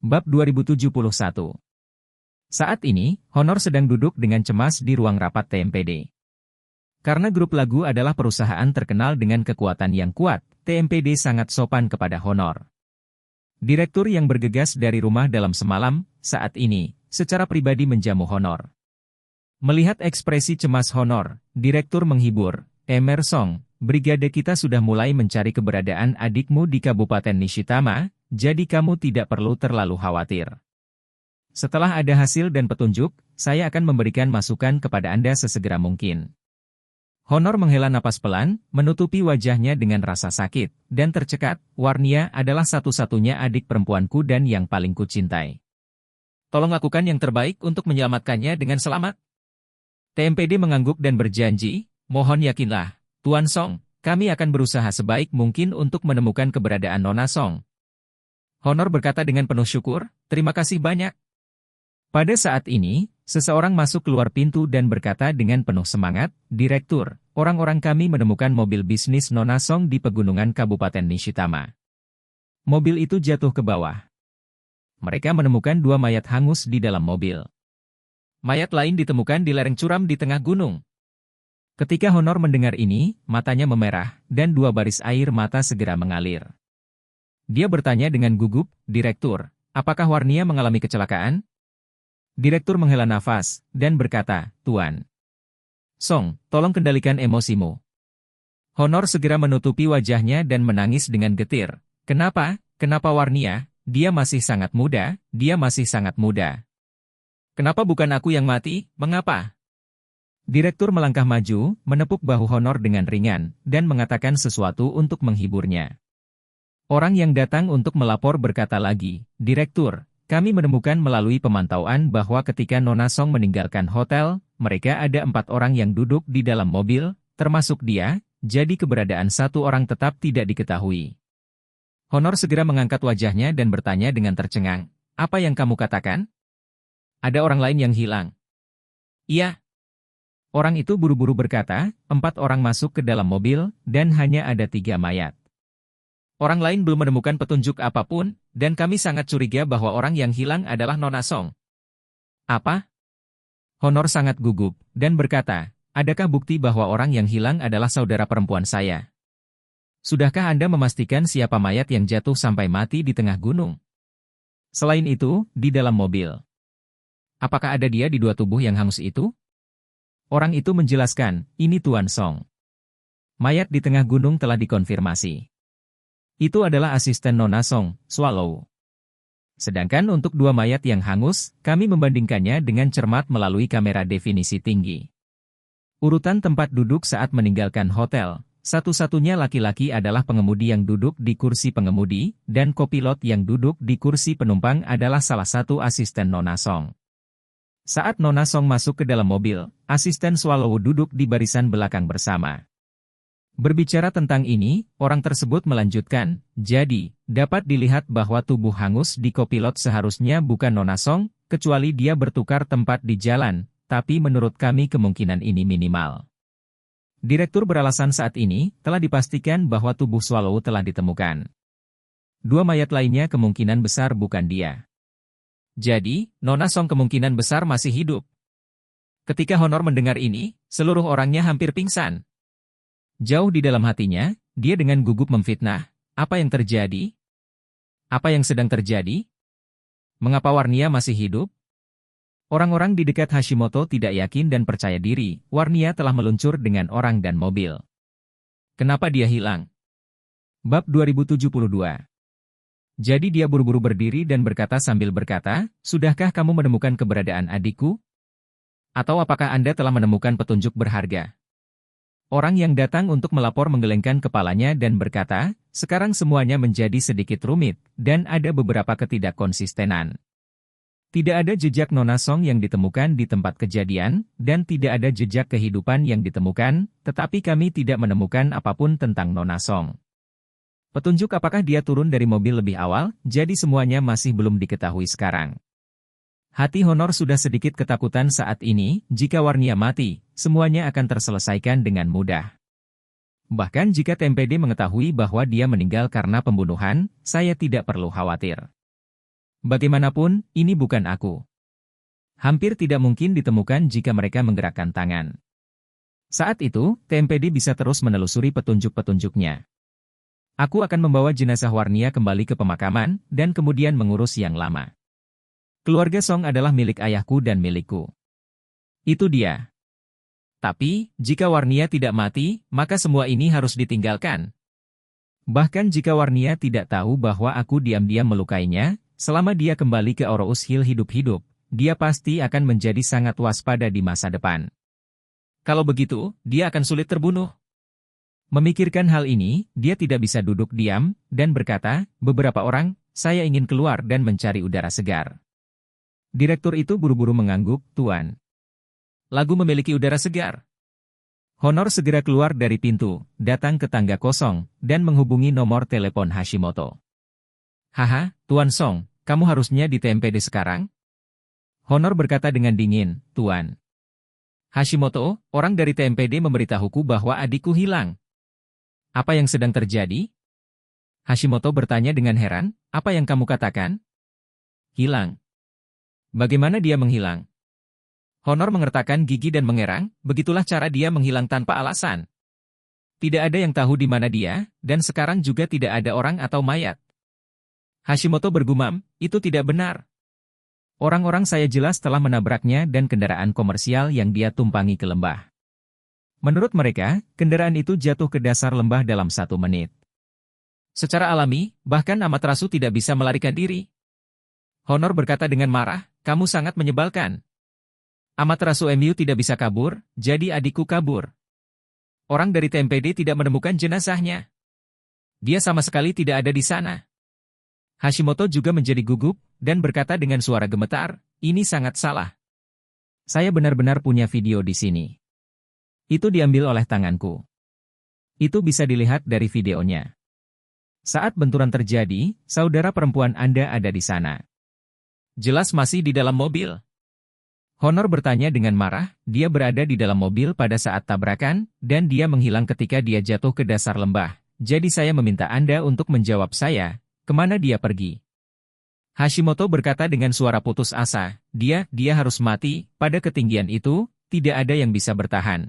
Bab 2071. Saat ini, Honor sedang duduk dengan cemas di ruang rapat TMPD. Karena grup lagu adalah perusahaan terkenal dengan kekuatan yang kuat, TMPD sangat sopan kepada Honor. Direktur yang bergegas dari rumah dalam semalam, saat ini, secara pribadi menjamu Honor. Melihat ekspresi cemas Honor, Direktur menghibur, Emerson, brigade kita sudah mulai mencari keberadaan adikmu di Kabupaten Nishitama, jadi kamu tidak perlu terlalu khawatir. Setelah ada hasil dan petunjuk, saya akan memberikan masukan kepada Anda sesegera mungkin. Honor menghela napas pelan, menutupi wajahnya dengan rasa sakit, dan tercekat. Warnia adalah satu-satunya adik perempuanku dan yang paling kucintai. Tolong lakukan yang terbaik untuk menyelamatkannya dengan selamat. TMPD mengangguk dan berjanji, mohon yakinlah, Tuan Song, kami akan berusaha sebaik mungkin untuk menemukan keberadaan Nona Song. Honor berkata dengan penuh syukur, terima kasih banyak. Pada saat ini, seseorang masuk keluar pintu dan berkata dengan penuh semangat, Direktur, orang-orang kami menemukan mobil bisnis Nona Song di pegunungan Kabupaten Nishitama. Mobil itu jatuh ke bawah. Mereka menemukan 2 mayat hangus di dalam mobil. Mayat lain ditemukan di lereng curam di tengah gunung. Ketika Honor mendengar ini, matanya memerah, dan 2 baris air mata segera mengalir. Dia bertanya dengan gugup, Direktur, apakah Warnia mengalami kecelakaan? Direktur menghela nafas, dan berkata, Tuan Song, tolong kendalikan emosimu. Honor segera menutupi wajahnya dan menangis dengan getir. Kenapa? Kenapa Warnia? Dia masih sangat muda, dia masih sangat muda. Kenapa bukan aku yang mati? Mengapa? Direktur melangkah maju, menepuk bahu Honor dengan ringan, dan mengatakan sesuatu untuk menghiburnya. Orang yang datang untuk melapor berkata lagi, Direktur, kami menemukan melalui pemantauan bahwa ketika Nona Song meninggalkan hotel, mereka ada 4 orang yang duduk di dalam mobil, termasuk dia, jadi keberadaan 1 orang tetap tidak diketahui. Honor segera mengangkat wajahnya dan bertanya dengan tercengang, apa yang kamu katakan? Ada orang lain yang hilang. Iya. Orang itu buru-buru berkata, 4 orang masuk ke dalam mobil, dan hanya ada 3 mayat. Orang lain belum menemukan petunjuk apapun, dan kami sangat curiga bahwa orang yang hilang adalah Nona Song. Apa? Honor sangat gugup, dan berkata, adakah bukti bahwa orang yang hilang adalah saudara perempuan saya? Sudahkah Anda memastikan siapa mayat yang jatuh sampai mati di tengah gunung? Selain itu, di dalam mobil. Apakah ada dia di 2 tubuh yang hangus itu? Orang itu menjelaskan, ini Tuan Song. Mayat di tengah gunung telah dikonfirmasi. Itu adalah asisten Nona Song, Swallow. Sedangkan untuk 2 mayat yang hangus, kami membandingkannya dengan cermat melalui kamera definisi tinggi. Urutan tempat duduk saat meninggalkan hotel, satu-satunya laki-laki adalah pengemudi yang duduk di kursi pengemudi, dan kopilot yang duduk di kursi penumpang adalah salah satu asisten Nona Song. Saat Nona Song masuk ke dalam mobil, asisten Swallow duduk di barisan belakang bersama. Berbicara tentang ini, orang tersebut melanjutkan, jadi, dapat dilihat bahwa tubuh hangus di kopilot seharusnya bukan Nona Song, kecuali dia bertukar tempat di jalan, tapi menurut kami kemungkinan ini minimal. Direktur beralasan saat ini, telah dipastikan bahwa tubuh Swallow telah ditemukan. 2 mayat lainnya kemungkinan besar bukan dia. Jadi, Nona Song kemungkinan besar masih hidup. Ketika Honor mendengar ini, seluruh orangnya hampir pingsan. Jauh di dalam hatinya, dia dengan gugup memfitnah, apa yang terjadi? Apa yang sedang terjadi? Mengapa Warnia masih hidup? Orang-orang di dekat Hashimoto tidak yakin dan percaya diri, Warnia telah meluncur dengan orang dan mobil. Kenapa dia hilang? Bab 2072. Jadi dia buru-buru berdiri dan berkata sambil berkata, sudahkah kamu menemukan keberadaan adikku? Atau apakah Anda telah menemukan petunjuk berharga? Orang yang datang untuk melapor menggelengkan kepalanya dan berkata, sekarang semuanya menjadi sedikit rumit, dan ada beberapa ketidakkonsistenan. Tidak ada jejak Nona Song yang ditemukan di tempat kejadian, dan tidak ada jejak kehidupan yang ditemukan, tetapi kami tidak menemukan apapun tentang Nona Song. Petunjuk apakah dia turun dari mobil lebih awal, jadi semuanya masih belum diketahui sekarang. Hati Honor sudah sedikit ketakutan saat ini, jika Warnia mati, semuanya akan terselesaikan dengan mudah. Bahkan jika TMPD mengetahui bahwa dia meninggal karena pembunuhan, saya tidak perlu khawatir. Bagaimanapun, ini bukan aku. Hampir tidak mungkin ditemukan jika mereka menggerakkan tangan. Saat itu, TMPD bisa terus menelusuri petunjuk-petunjuknya. Aku akan membawa jenazah Warnia kembali ke pemakaman, dan kemudian mengurus yang lama. Keluarga Song adalah milik ayahku dan milikku. Itu dia. Tapi, jika Warnia tidak mati, maka semua ini harus ditinggalkan. Bahkan jika Warnia tidak tahu bahwa aku diam-diam melukainya, selama dia kembali ke Orous Hill hidup-hidup, dia pasti akan menjadi sangat waspada di masa depan. Kalau begitu, dia akan sulit terbunuh. Memikirkan hal ini, dia tidak bisa duduk diam, dan berkata, beberapa orang, saya ingin keluar dan mencari udara segar. Direktur itu buru-buru mengangguk, Tuan. Lagu memiliki udara segar. Honor segera keluar dari pintu, datang ke tangga kosong, dan menghubungi nomor telepon Hashimoto. Haha, Tuan Song, kamu harusnya di TMPD sekarang? Honor berkata dengan dingin, Tuan. Hashimoto, orang dari TMPD memberitahuku bahwa adikku hilang. Apa yang sedang terjadi? Hashimoto bertanya dengan heran, apa yang kamu katakan? Hilang. Bagaimana dia menghilang? Honor mengertakkan gigi dan mengerang, begitulah cara dia menghilang tanpa alasan. Tidak ada yang tahu di mana dia, dan sekarang juga tidak ada orang atau mayat. Hashimoto bergumam, itu tidak benar. Orang-orang saya jelas telah menabraknya dan kendaraan komersial yang dia tumpangi ke lembah. Menurut mereka, kendaraan itu jatuh ke dasar lembah dalam 1 menit. Secara alami, bahkan Amaterasu tidak bisa melarikan diri. Honor berkata dengan marah, kamu sangat menyebalkan. Amaterasu MU tidak bisa kabur, jadi adikku kabur. Orang dari TMPD tidak menemukan jenazahnya. Dia sama sekali tidak ada di sana. Hashimoto juga menjadi gugup, dan berkata dengan suara gemetar, ini sangat salah. Saya benar-benar punya video di sini. Itu diambil oleh tanganku. Itu bisa dilihat dari videonya. Saat benturan terjadi, saudara perempuan Anda ada di sana. Jelas masih di dalam mobil. Honor bertanya dengan marah, dia berada di dalam mobil pada saat tabrakan, dan dia menghilang ketika dia jatuh ke dasar lembah. Jadi saya meminta Anda untuk menjawab saya, kemana dia pergi? Hashimoto berkata dengan suara putus asa, dia harus mati, pada ketinggian itu, tidak ada yang bisa bertahan.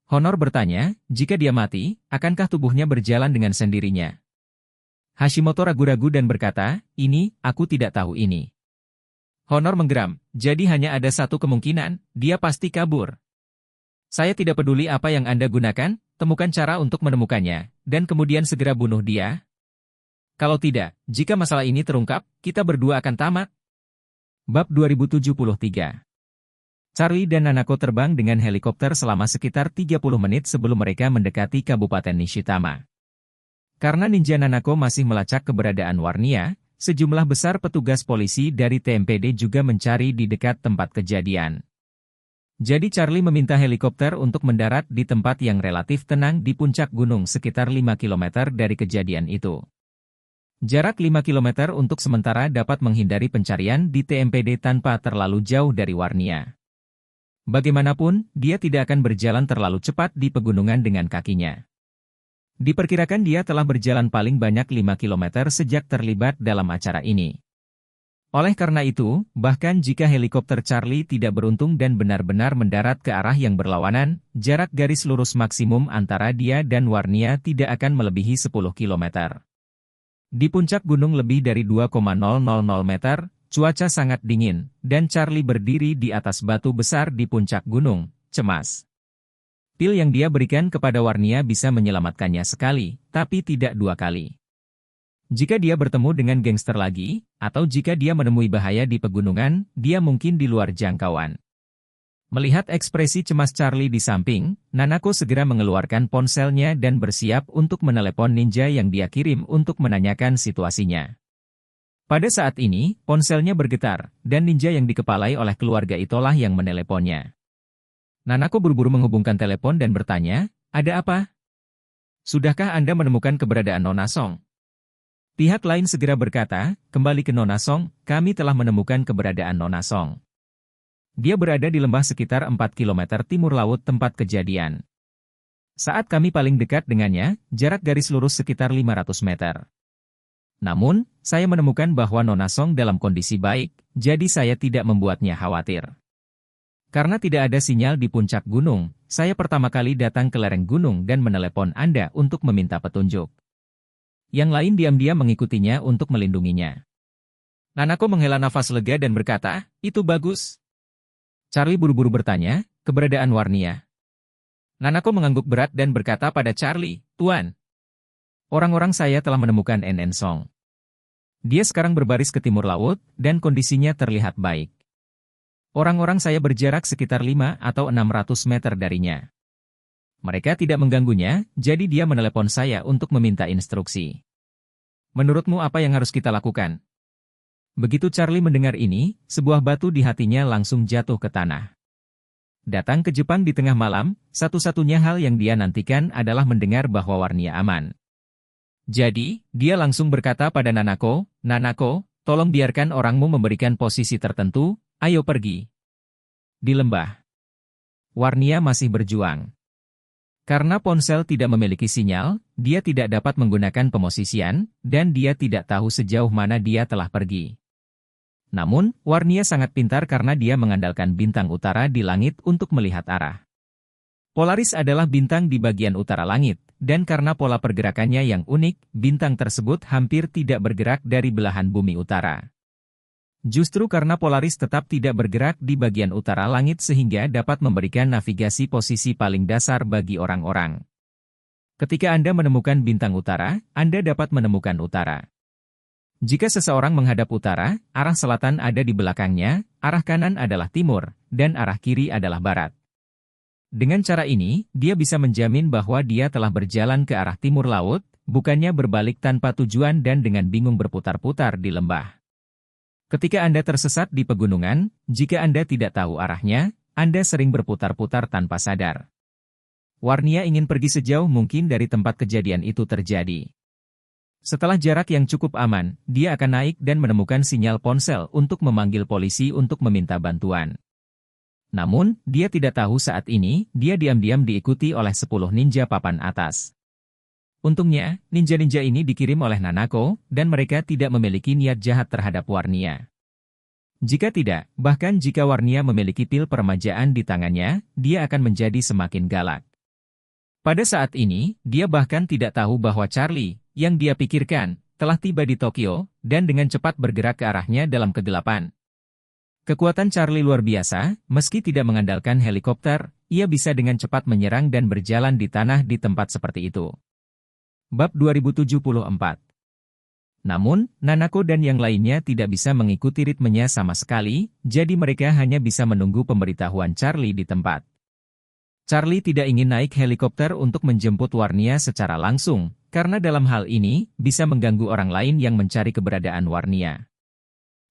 Honor bertanya, jika dia mati, akankah tubuhnya berjalan dengan sendirinya? Hashimoto ragu-ragu dan berkata, aku tidak tahu ini. Honor menggeram, jadi hanya ada satu kemungkinan, dia pasti kabur. Saya tidak peduli apa yang Anda gunakan, temukan cara untuk menemukannya, dan kemudian segera bunuh dia. Kalau tidak, jika masalah ini terungkap, kita berdua akan tamat. Bab 2073. Charlie dan Nanako terbang dengan helikopter selama sekitar 30 menit sebelum mereka mendekati Kabupaten Nishitama. Karena Ninja Nanako masih melacak keberadaan Warnia, sejumlah besar petugas polisi dari TMPD juga mencari di dekat tempat kejadian. Jadi Charlie meminta helikopter untuk mendarat di tempat yang relatif tenang di puncak gunung sekitar 5 km dari kejadian itu. Jarak 5 km untuk sementara dapat menghindari pencarian di TMPD tanpa terlalu jauh dari Warnia. Bagaimanapun, dia tidak akan berjalan terlalu cepat di pegunungan dengan kakinya. Diperkirakan dia telah berjalan paling banyak 5 km sejak terlibat dalam acara ini. Oleh karena itu, bahkan jika helikopter Charlie tidak beruntung dan benar-benar mendarat ke arah yang berlawanan, jarak garis lurus maksimum antara dia dan Warnia tidak akan melebihi 10 km. Di puncak gunung lebih dari 2,000 meter, cuaca sangat dingin, dan Charlie berdiri di atas batu besar di puncak gunung, cemas. Pil yang dia berikan kepada Warnia bisa menyelamatkannya sekali, tapi tidak 2 kali. Jika dia bertemu dengan gangster lagi, atau jika dia menemui bahaya di pegunungan, dia mungkin di luar jangkauan. Melihat ekspresi cemas Charlie di samping, Nanako segera mengeluarkan ponselnya dan bersiap untuk menelepon ninja yang dia kirim untuk menanyakan situasinya. Pada saat ini, ponselnya bergetar, dan ninja yang dikepalai oleh keluarga itulah yang meneleponnya. Nanako buru-buru menghubungkan telepon dan bertanya, ada apa? Sudahkah Anda menemukan keberadaan Nona Song? Pihak lain segera berkata, kembali ke Nona Song, kami telah menemukan keberadaan Nona Song. Dia berada di lembah sekitar 4 km timur laut tempat kejadian. Saat kami paling dekat dengannya, jarak garis lurus sekitar 500 meter. Namun, saya menemukan bahwa Nona Song dalam kondisi baik, jadi saya tidak membuatnya khawatir. Karena tidak ada sinyal di puncak gunung, saya pertama kali datang ke lereng gunung dan menelepon Anda untuk meminta petunjuk. Yang lain diam-diam mengikutinya untuk melindunginya. Nanako menghela nafas lega dan berkata, "Itu bagus." Charlie buru-buru bertanya, "Keberadaan Warnia?" Nanako mengangguk berat dan berkata pada Charlie, "Tuan, orang-orang saya telah menemukan NN Song. Dia sekarang berbaris ke timur laut, dan kondisinya terlihat baik. Orang-orang saya berjarak sekitar 5 atau 600 meter darinya. Mereka tidak mengganggunya, jadi dia menelepon saya untuk meminta instruksi. Menurutmu apa yang harus kita lakukan?" Begitu Charlie mendengar ini, sebuah batu di hatinya langsung jatuh ke tanah. Datang ke Jepang di tengah malam, satu-satunya hal yang dia nantikan adalah mendengar bahwa Warnia aman. Jadi, dia langsung berkata pada Nanako, "Nanako, tolong biarkan orangmu memberikan posisi tertentu, ayo pergi." Di lembah, Warnia masih berjuang. Karena ponsel tidak memiliki sinyal, dia tidak dapat menggunakan pemosisian, dan dia tidak tahu sejauh mana dia telah pergi. Namun, Warnia sangat pintar karena dia mengandalkan bintang utara di langit untuk melihat arah. Polaris adalah bintang di bagian utara langit, dan karena pola pergerakannya yang unik, bintang tersebut hampir tidak bergerak dari belahan bumi utara. Justru karena Polaris tetap tidak bergerak di bagian utara langit sehingga dapat memberikan navigasi posisi paling dasar bagi orang-orang. Ketika Anda menemukan bintang utara, Anda dapat menemukan utara. Jika seseorang menghadap utara, arah selatan ada di belakangnya, arah kanan adalah timur, dan arah kiri adalah barat. Dengan cara ini, dia bisa menjamin bahwa dia telah berjalan ke arah timur laut, bukannya berbalik tanpa tujuan dan dengan bingung berputar-putar di lembah. Ketika Anda tersesat di pegunungan, jika Anda tidak tahu arahnya, Anda sering berputar-putar tanpa sadar. Warnia ingin pergi sejauh mungkin dari tempat kejadian itu terjadi. Setelah jarak yang cukup aman, dia akan naik dan menemukan sinyal ponsel untuk memanggil polisi untuk meminta bantuan. Namun, dia tidak tahu saat ini, dia diam-diam diikuti oleh 10 ninja papan atas. Untungnya, ninja-ninja ini dikirim oleh Nanako, dan mereka tidak memiliki niat jahat terhadap Warnia. Jika tidak, bahkan jika Warnia memiliki pil peremajaan di tangannya, dia akan menjadi semakin galak. Pada saat ini, dia bahkan tidak tahu bahwa Charlie, yang dia pikirkan, telah tiba di Tokyo, dan dengan cepat bergerak ke arahnya dalam kegelapan. Kekuatan Charlie luar biasa, meski tidak mengandalkan helikopter, ia bisa dengan cepat menyerang dan berjalan di tanah di tempat seperti itu. Bab 2074. Namun, Nanako dan yang lainnya tidak bisa mengikuti ritmenya sama sekali, jadi mereka hanya bisa menunggu pemberitahuan Charlie di tempat. Charlie tidak ingin naik helikopter untuk menjemput Warnia secara langsung, karena dalam hal ini, bisa mengganggu orang lain yang mencari keberadaan Warnia.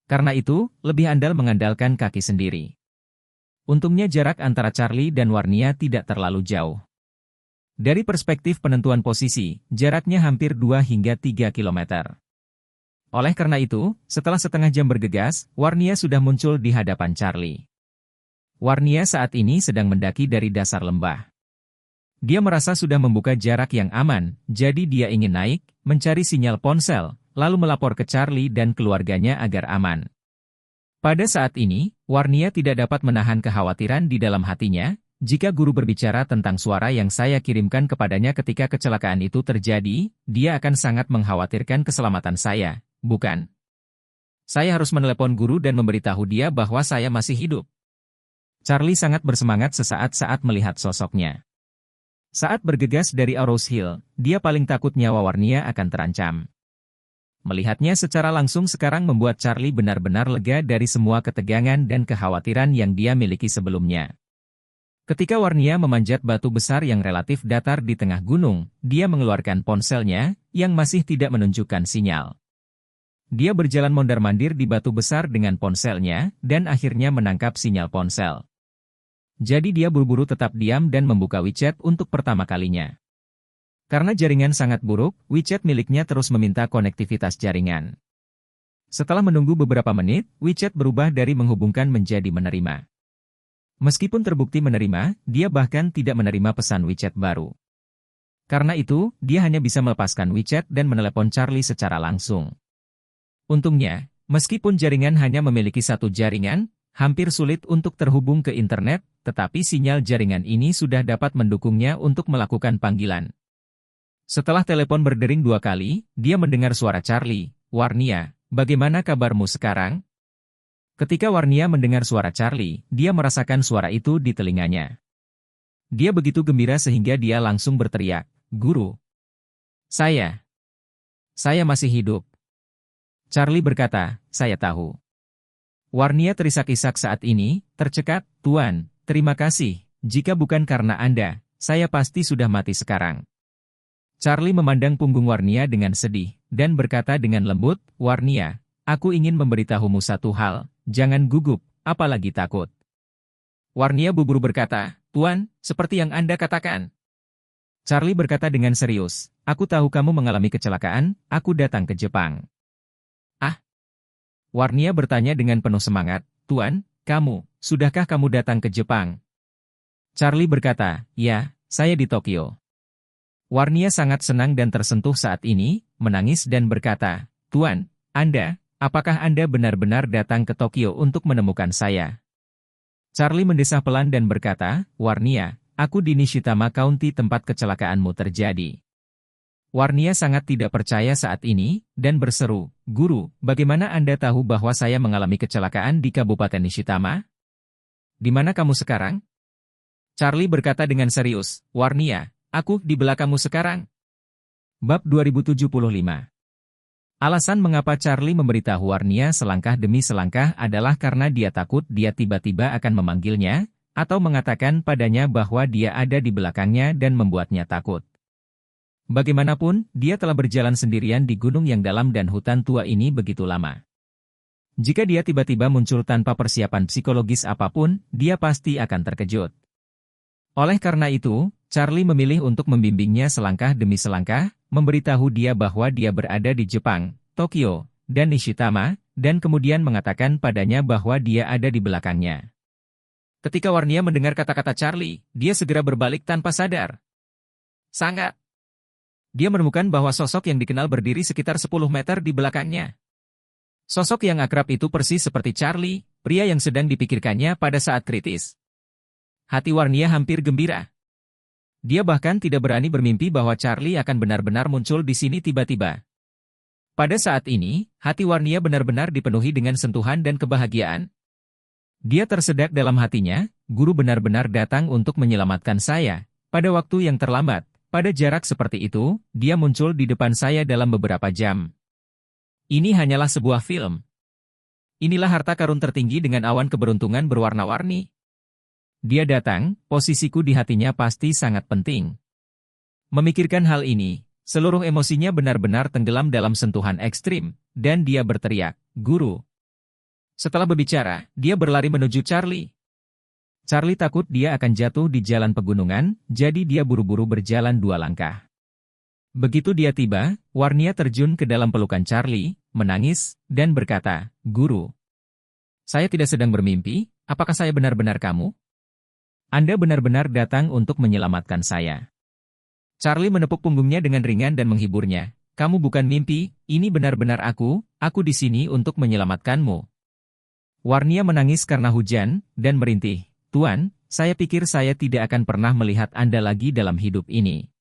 Karena itu, lebih andal mengandalkan kaki sendiri. Untungnya jarak antara Charlie dan Warnia tidak terlalu jauh. Dari perspektif penentuan posisi, jaraknya hampir 2 hingga 3 kilometer. Oleh karena itu, setelah setengah jam bergegas, Warnia sudah muncul di hadapan Charlie. Warnia saat ini sedang mendaki dari dasar lembah. Dia merasa sudah membuka jarak yang aman, jadi dia ingin naik, mencari sinyal ponsel, lalu melapor ke Charlie dan keluarganya agar aman. Pada saat ini, Warnia tidak dapat menahan kekhawatiran di dalam hatinya, jika guru berbicara tentang suara yang saya kirimkan kepadanya ketika kecelakaan itu terjadi, dia akan sangat mengkhawatirkan keselamatan saya, bukan? Saya harus menelepon guru dan memberitahu dia bahwa saya masih hidup. Charlie sangat bersemangat sesaat saat melihat sosoknya. Saat bergegas dari Arrows Hill, dia paling takut nyawa Warnia akan terancam. Melihatnya secara langsung sekarang membuat Charlie benar-benar lega dari semua ketegangan dan kekhawatiran yang dia miliki sebelumnya. Ketika Warnia memanjat batu besar yang relatif datar di tengah gunung, dia mengeluarkan ponselnya, yang masih tidak menunjukkan sinyal. Dia berjalan mondar-mandir di batu besar dengan ponselnya, dan akhirnya menangkap sinyal ponsel. Jadi dia buru-buru tetap diam dan membuka WeChat untuk pertama kalinya. Karena jaringan sangat buruk, WeChat miliknya terus meminta konektivitas jaringan. Setelah menunggu beberapa menit, WeChat berubah dari menghubungkan menjadi menerima. Meskipun terbukti menerima, dia bahkan tidak menerima pesan WeChat baru. Karena itu, dia hanya bisa melepaskan WeChat dan menelepon Charlie secara langsung. Untungnya, meskipun jaringan hanya memiliki satu jaringan, hampir sulit untuk terhubung ke internet, tetapi sinyal jaringan ini sudah dapat mendukungnya untuk melakukan panggilan. Setelah telepon berdering 2 kali, dia mendengar suara Charlie. "Warnia, bagaimana kabarmu sekarang?" Ketika Warnia mendengar suara Charlie, dia merasakan suara itu di telinganya. Dia begitu gembira sehingga dia langsung berteriak, "Guru! Saya masih hidup." Charlie berkata, "Saya tahu." Warnia terisak-isak saat ini, tercekat, "Tuan, terima kasih. Jika bukan karena Anda, saya pasti sudah mati sekarang." Charlie memandang punggung Warnia dengan sedih, dan berkata dengan lembut, "Warnia, aku ingin memberitahumu satu hal, jangan gugup, apalagi takut." Warnia buru-buru berkata, "Tuan, seperti yang Anda katakan." Charlie berkata dengan serius, "Aku tahu kamu mengalami kecelakaan, aku datang ke Jepang." "Ah?" Warnia bertanya dengan penuh semangat, "Tuan, sudahkah kamu datang ke Jepang?" Charlie berkata, "Ya, saya di Tokyo." Warnia sangat senang dan tersentuh saat ini, menangis dan berkata, "Tuan, apakah Anda benar-benar datang ke Tokyo untuk menemukan saya?" Charlie mendesah pelan dan berkata, "Warnia, aku di Nishitama County tempat kecelakaanmu terjadi." Warnia sangat tidak percaya saat ini, dan berseru, "Guru, bagaimana Anda tahu bahwa saya mengalami kecelakaan di Kabupaten Nishitama? Di mana kamu sekarang?" Charlie berkata dengan serius, "Warnia, aku di belakangmu sekarang." Bab 2075. Alasan mengapa Charlie memberitahu Warnia selangkah demi selangkah adalah karena dia takut dia tiba-tiba akan memanggilnya, atau mengatakan padanya bahwa dia ada di belakangnya dan membuatnya takut. Bagaimanapun, dia telah berjalan sendirian di gunung yang dalam dan hutan tua ini begitu lama. Jika dia tiba-tiba muncul tanpa persiapan psikologis apapun, dia pasti akan terkejut. Oleh karena itu, Charlie memilih untuk membimbingnya selangkah demi selangkah, memberitahu dia bahwa dia berada di Jepang, Tokyo, dan Nishitama, dan kemudian mengatakan padanya bahwa dia ada di belakangnya. Ketika Warnia mendengar kata-kata Charlie, dia segera berbalik tanpa sadar. Sangat. Dia menemukan bahwa sosok yang dikenal berdiri sekitar 10 meter di belakangnya. Sosok yang akrab itu persis seperti Charlie, pria yang sedang dipikirkannya pada saat kritis. Hati Warnia hampir gembira. Dia bahkan tidak berani bermimpi bahwa Charlie akan benar-benar muncul di sini tiba-tiba. Pada saat ini, hati Warnia benar-benar dipenuhi dengan sentuhan dan kebahagiaan. Dia tersedak dalam hatinya, guru benar-benar datang untuk menyelamatkan saya. Pada waktu yang terlambat, pada jarak seperti itu, dia muncul di depan saya dalam beberapa jam. Ini hanyalah sebuah film. Inilah harta karun tertinggi dengan awan keberuntungan berwarna-warni. Dia datang, posisiku di hatinya pasti sangat penting. Memikirkan hal ini, seluruh emosinya benar-benar tenggelam dalam sentuhan ekstrim, dan dia berteriak, "Guru!" Setelah berbicara, dia berlari menuju Charlie. Charlie takut dia akan jatuh di jalan pegunungan, jadi dia buru-buru berjalan 2 langkah. Begitu dia tiba, Warnia terjun ke dalam pelukan Charlie, menangis, dan berkata, "Guru, saya tidak sedang bermimpi, apakah saya benar-benar kamu? Anda benar-benar datang untuk menyelamatkan saya." Charlie menepuk punggungnya dengan ringan dan menghiburnya. "Kamu bukan mimpi, ini benar-benar aku di sini untuk menyelamatkanmu." Warnia menangis karena hujan, dan merintih, "Tuan, saya pikir saya tidak akan pernah melihat Anda lagi dalam hidup ini."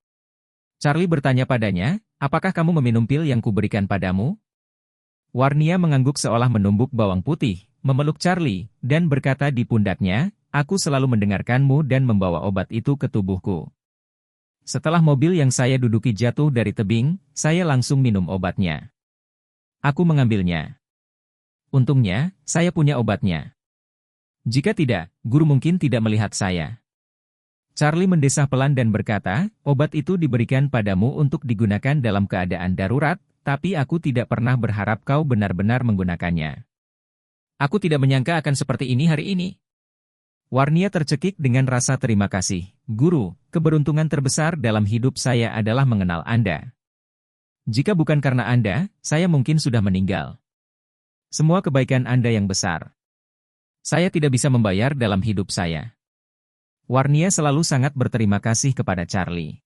Charlie bertanya padanya, "Apakah kamu meminum pil yang kuberikan padamu?" Warnia mengangguk seolah menumbuk bawang putih, memeluk Charlie, dan berkata di pundaknya, "Aku selalu mendengarkanmu dan membawa obat itu ke tubuhku. Setelah mobil yang saya duduki jatuh dari tebing, saya langsung minum obatnya. Aku mengambilnya. Untungnya, saya punya obatnya. Jika tidak, guru mungkin tidak melihat saya." Charlie mendesah pelan dan berkata, "Obat itu diberikan padamu untuk digunakan dalam keadaan darurat, tapi aku tidak pernah berharap kau benar-benar menggunakannya. Aku tidak menyangka akan seperti ini hari ini." Warnia tercekik dengan rasa terima kasih. "Guru, keberuntungan terbesar dalam hidup saya adalah mengenal Anda. Jika bukan karena Anda, saya mungkin sudah meninggal. Semua kebaikan Anda yang besar. Saya tidak bisa membayar dalam hidup saya." Warnia selalu sangat berterima kasih kepada Charlie.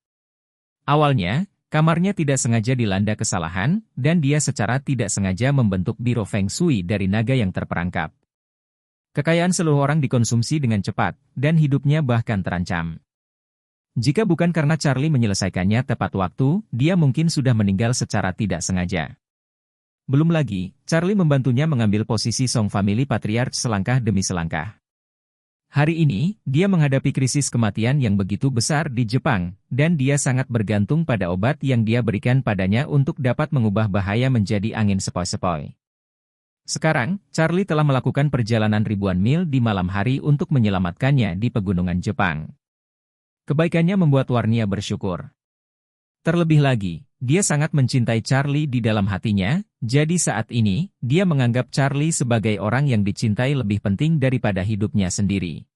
Awalnya, kamarnya tidak sengaja dilanda kesalahan, dan dia secara tidak sengaja membentuk biro Feng Shui dari naga yang terperangkap. Kekayaan seluruh orang dikonsumsi dengan cepat, dan hidupnya bahkan terancam. Jika bukan karena Charlie menyelesaikannya tepat waktu, dia mungkin sudah meninggal secara tidak sengaja. Belum lagi, Charlie membantunya mengambil posisi Song Family Patriarch selangkah demi selangkah. Hari ini, dia menghadapi krisis kematian yang begitu besar di Jepang, dan dia sangat bergantung pada obat yang dia berikan padanya untuk dapat mengubah bahaya menjadi angin sepoi-sepoi. Sekarang, Charlie telah melakukan perjalanan ribuan mil di malam hari untuk menyelamatkannya di pegunungan Jepang. Kebaikannya membuat Warnia bersyukur. Terlebih lagi, dia sangat mencintai Charlie di dalam hatinya, jadi saat ini, dia menganggap Charlie sebagai orang yang dicintai lebih penting daripada hidupnya sendiri.